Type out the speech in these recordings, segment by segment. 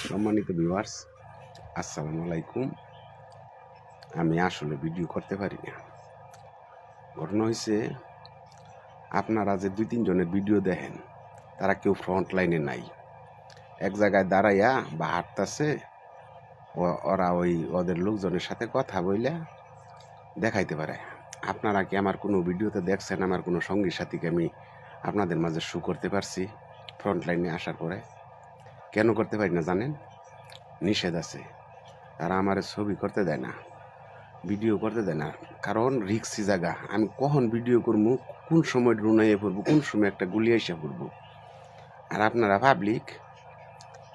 সম্মানিত ভিউয়ার্স, আসসালামু আলাইকুম। আমি আসলে ভিডিও করতে পারি না। ঘটনা হয়েছে, আপনারা যে 2-3 জনের ভিডিও দেখেন তারা কেউ ফ্রন্ট লাইনে নাই। এক জায়গায় দাঁড়াইয়া বা হাঁটতেছে, ওরা ওদের লোকজনের সাথে কথা বইলা দেখাইতে পারে। আপনারা কি আমার কোনো ভিডিওতে দেখছেন আমার কোনো সঙ্গী সাথীকে আমি আপনাদের মাঝে শো করতে পারছি ফ্রন্ট লাইনে আসার পরে? কেন করতে পারি না জানেন? নিষেধ আছে। তারা আমার ছবি করতে দেয় না, ভিডিও করতে দেয় না, কারণ রিক্সি জায়গা। আমি কখন ভিডিও করবো, কোন সময় ড্রোনাইয়ে পড়বো, কোন সময় একটা গুলি এসে পড়বো। আর আপনারা পাবলিক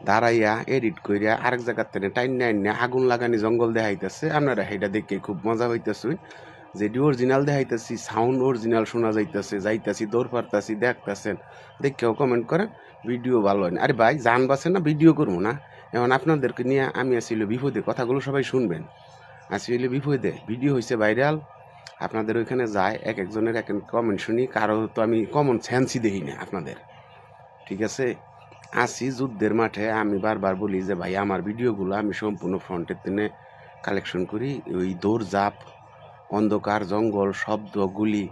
দাঁড়াইয়া এডিট করিয়া আরেক জায়গার থেকে টাইম না আগুন লাগানি জঙ্গল দেখাইতেছে। আপনারা সেটা দেখে খুব মজা হইতেছে, যেটি অরিজিনাল দেখাইতেছি, সাউন্ড অরিজিনাল শোনা যাইতেছি দৌড় পারতাছি, দেখতেছেন, দেখেও কমেন্ট করেন ভিডিও ভালো হয় না। আরে ভাই, জান বাঁচে না, ভিডিও করবো না? এখন আপনাদেরকে নিয়ে আমি আসলে বিপদে, কথাগুলো সবাই শুনবেন। আসলে বিপদে ভিডিও হয়েছে ভাইরাল, আপনাদের ওইখানে যায় এক একজনের এক কমেন্ট শুনি, কারো তো আমি কমন সেন্সই দেখি না আপনাদের। ঠিক আছে, আসি যুদ্ধের মাঠে। আমি বারবার বলি যে ভাই, আমার ভিডিওগুলো আমি সম্পূর্ণ ফ্রন্টের দিনে কালেকশন করি। ওই দৌড়ঝাঁপ, অন্ধকার, জঙ্গল, শব্দ, গুলি,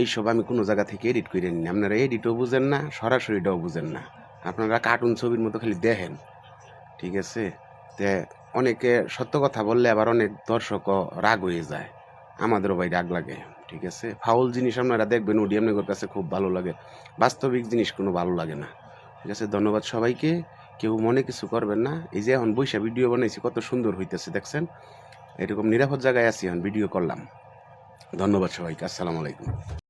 এইসব আমি কোনো জায়গা থেকে এডিট করে নিই। আপনারা এডিটও বুঝেন না, সরাসরিটাও বুঝেন না, আপনারা কার্টুন ছবির মতো খালি দেখেন। ঠিক আছে, তে অনেকে সত্য কথা বললে আবার অনেক দর্শকও রাগ হয়ে যায়, আমাদেরও ভাই রাগ লাগে। ঠিক আছে, ফাউল জিনিস আপনারা দেখবেন, ওডি আপনাদের কাছে খুব ভালো লাগে, বাস্তবিক জিনিস কোনো ভালো লাগে না। ঠিক আছে, ধন্যবাদ সবাইকে, কেউ মনে কিছু করবেন না। এই যে এখন বৈশা ভিডিও বানাইছি, কত সুন্দর হইতেছে দেখছেন। এরকম নিরাপদ জায়গায় আছি, এখন ভিডিও করলাম। ধন্যবাদ সবাইকে, আসসালামু আলাইকুম।